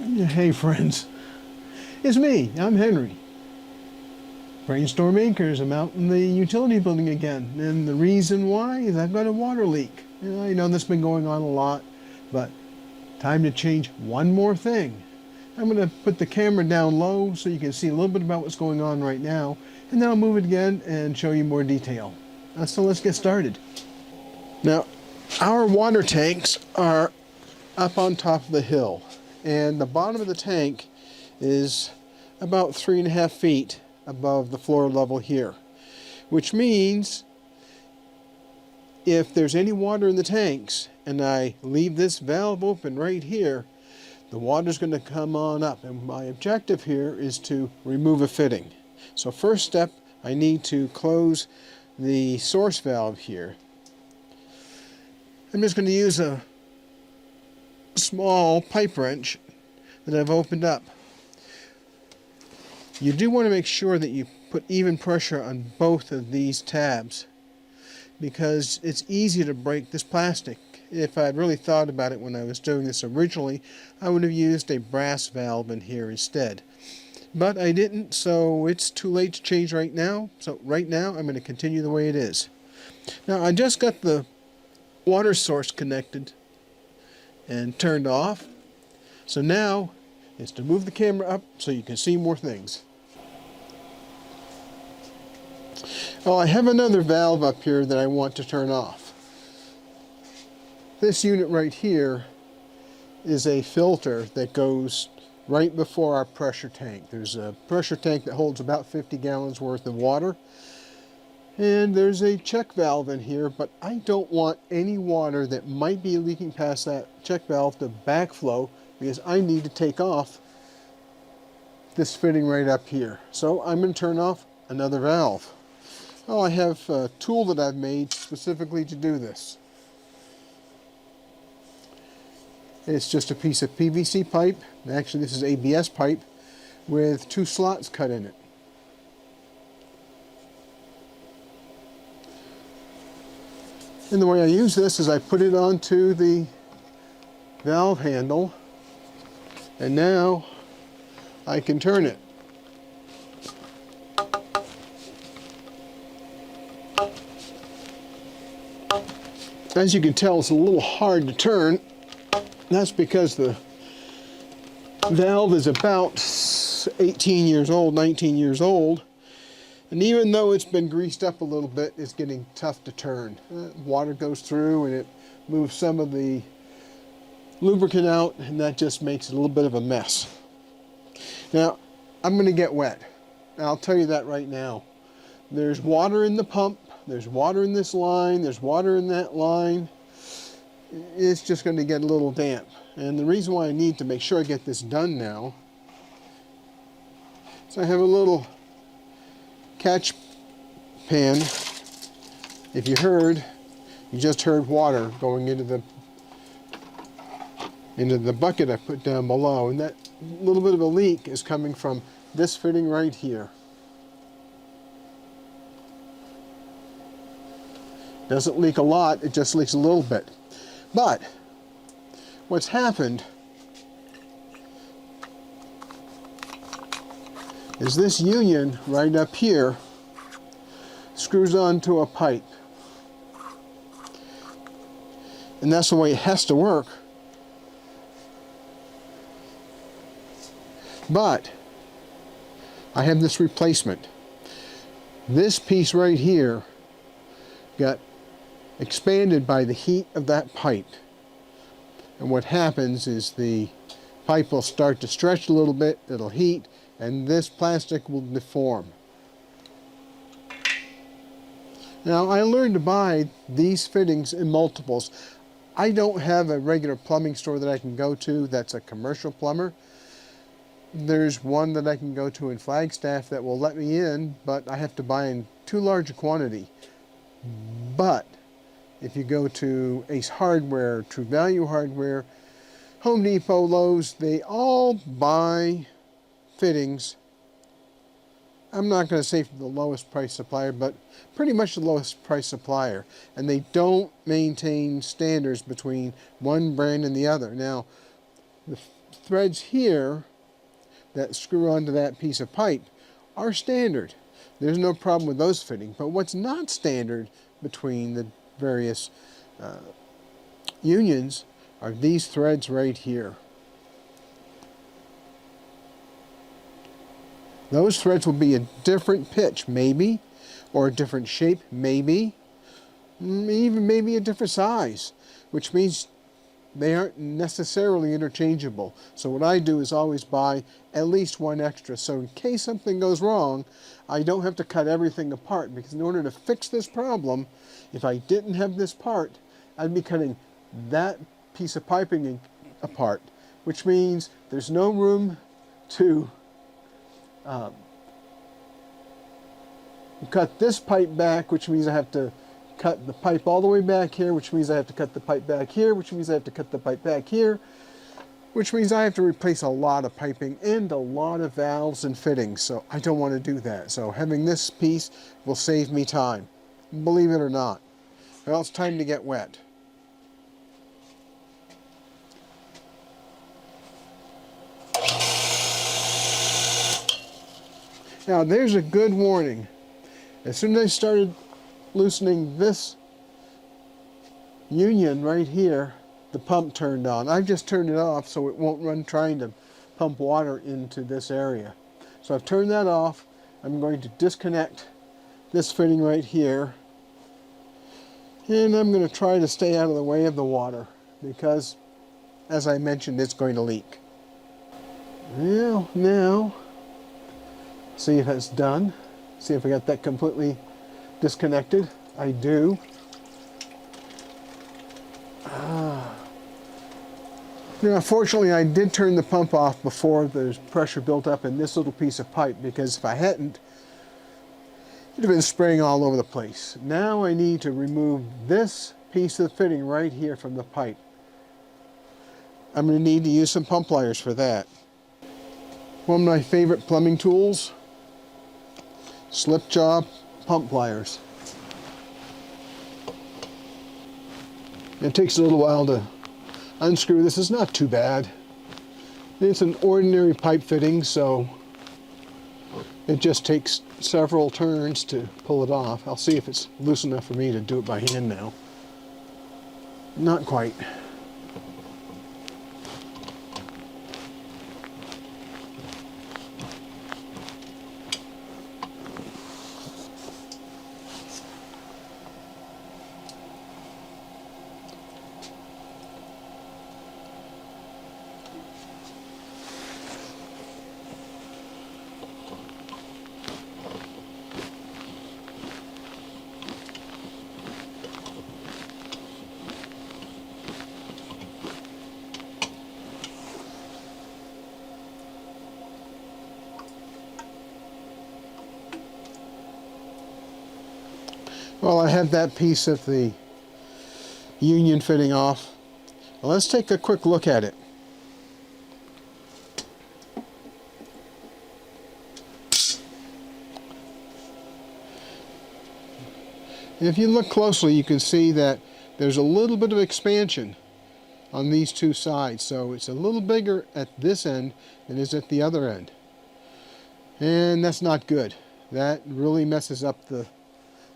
Hey friends, it's me, I'm Henry. BrainStormAcres, I'm out in the utility building again, and the reason why is I've got a water leak. I know this has been going on a lot, but time to change one more thing. I'm going to put the camera down low so you can see a little bit about what's going on right now, and then I'll move it again and show you more detail. So let's get started. Now, our water tanks are up on top of the hill, and the bottom of the tank is about 3.5 feet above the floor level here, which means if there's any water in the tanks and I leave this valve open right here, the water's going to come on up, and my objective here is to remove a fitting. So first step, I need to close the source valve here. I'm just going to use a small pipe wrench that I've opened up. You do want to make sure that you put even pressure on both of these tabs, because it's easy to break this plastic. If I'd really thought about it when I was doing this originally, I would have used a brass valve in here instead. But I didn't, so it's too late to change right now. So right now I'm going to continue the way it is. Now I just got the water source connected and turned off. So now is to move the camera up so you can see more things. Well, I have another valve up here that I want to turn off. This unit right here is a filter that goes right before our pressure tank. There's a pressure tank that holds about 50 gallons worth of water, and there's a check valve in here, but I don't want any water that might be leaking past that check valve to backflow, because I need to take off this fitting right up here. So I'm going to turn off another valve. Oh, I have a tool that I've made specifically to do this. It's just a piece of PVC pipe. Actually, this is ABS pipe with 2 slots cut in it. And the way I use this is I put it onto the valve handle, and now I can turn it. As you can tell, it's a little hard to turn. That's because the valve is about 18 years old, 19 years old. And even though it's been greased up a little bit, it's getting tough to turn. Water goes through and it moves some of the lubricant out, and that just makes it a little bit of a mess. Now, I'm going to get wet. I'll tell you that right now. There's water in the pump, there's water in this line, there's water in that line. It's just going to get a little damp. And the reason why I need to make sure I get this done now is I have a little catch pan. If you heard, you just heard water going into the bucket I put down below, and that little bit of a leak is coming from this fitting right here. Doesn't leak a lot, it just leaks a little bit. But what's happened is this union right up here screws onto a pipe. And that's the way it has to work. But I have this replacement. This piece right here got expanded by the heat of that pipe. And what happens is the pipe will start to stretch a little bit, it'll heat, and this plastic will deform. Now, I learned to buy these fittings in multiples. I don't have a regular plumbing store that I can go to that's a commercial plumber. There's one that I can go to in Flagstaff that will let me in, but I have to buy in too large a quantity. But if you go to Ace Hardware, True Value Hardware, Home Depot, Lowe's, they all buy fittings. I'm not going to say from the lowest price supplier, but pretty much the lowest price supplier. And they don't maintain standards between one brand and the other. Now, the threads here that screw onto that piece of pipe are standard. There's no problem with those fitting. But what's not standard between the various unions are these threads right here. Those threads will be a different pitch, maybe, or a different shape, maybe, even maybe a different size, which means they aren't necessarily interchangeable. So what I do is always buy at least one extra, so in case something goes wrong, I don't have to cut everything apart, because in order to fix this problem, if I didn't have this part, I'd be cutting that piece of piping apart, which means there's no room to cut this pipe back, which means I have to cut the pipe all the way back here, which means I have to cut the pipe back here, which means I have to cut the pipe back here, which means I have to replace a lot of piping and a lot of valves and fittings, so I don't want to do that. So having this piece will save me time, believe it or not. Well, it's time to get wet. Now there's a good warning. As soon as I started loosening this union right here, the pump turned on. I've just turned it off so it won't run trying to pump water into this area. So I've turned that off. I'm going to disconnect this fitting right here. And I'm going to try to stay out of the way of the water because, as I mentioned, it's going to leak. Well, now, see if it's done. See if I got that completely disconnected. I do. Now, fortunately, I did turn the pump off before there's pressure built up in this little piece of pipe, because if I hadn't, it'd have been spraying all over the place. Now I need to remove this piece of fitting right here from the pipe. I'm going to need to use some pump pliers for that. One of my favorite plumbing tools, slip job pump pliers. It takes a little while to unscrew this. It's not too bad. It's an ordinary pipe fitting, so it just takes several turns to pull it off. I'll see if it's loose enough for me to do it by hand now. Not quite. Well, I have that piece of the union fitting off. Well, let's take a quick look at it. If you look closely, you can see that there's a little bit of expansion on these two sides. So it's a little bigger at this end than it is at the other end. And that's not good. That really messes up the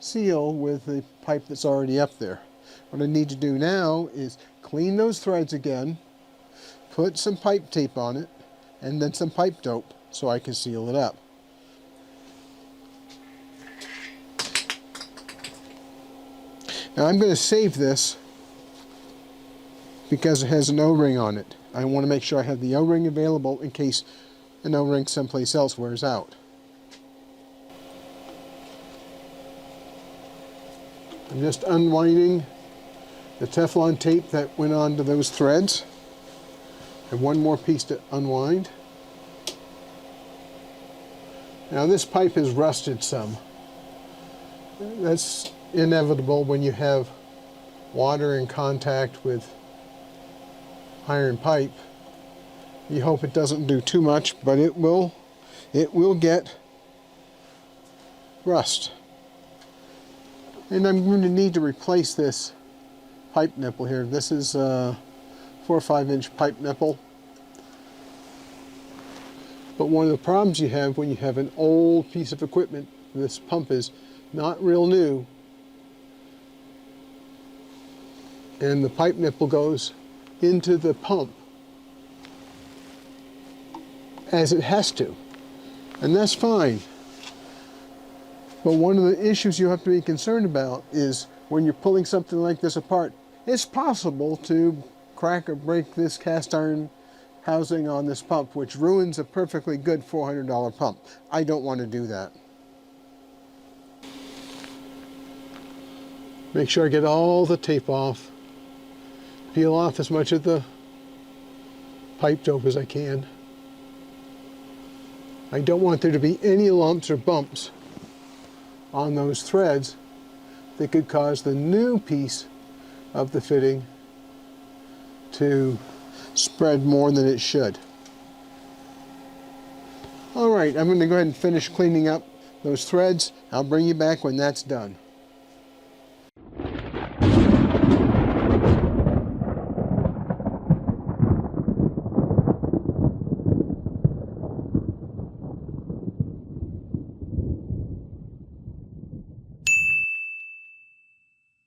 seal with the pipe that's already up there. What I need to do now is clean those threads again, put some pipe tape on it, and then some pipe dope so I can seal it up. Now I'm going to save this because it has an O-ring on it. I want to make sure I have the O-ring available in case an O-ring someplace else wears out. I'm just unwinding the Teflon tape that went onto those threads. I have one more piece to unwind. Now this pipe is rusted some. That's inevitable when you have water in contact with iron pipe. You hope it doesn't do too much, but it will get rust. And I'm going to need to replace this pipe nipple here. This is a 4 or 5 inch pipe nipple. But one of the problems you have when you have an old piece of equipment, this pump is not real new, and the pipe nipple goes into the pump as it has to, and that's fine. But one of the issues you have to be concerned about is when you're pulling something like this apart, it's possible to crack or break this cast iron housing on this pump, which ruins a perfectly good $400 pump. I don't want to do that. Make sure I get all the tape off. Peel off as much of the pipe dope as I can. I don't want there to be any lumps or bumps on those threads that could cause the new piece of the fitting to spread more than it should. All right, I'm going to go ahead and finish cleaning up those threads. I'll bring you back when that's done.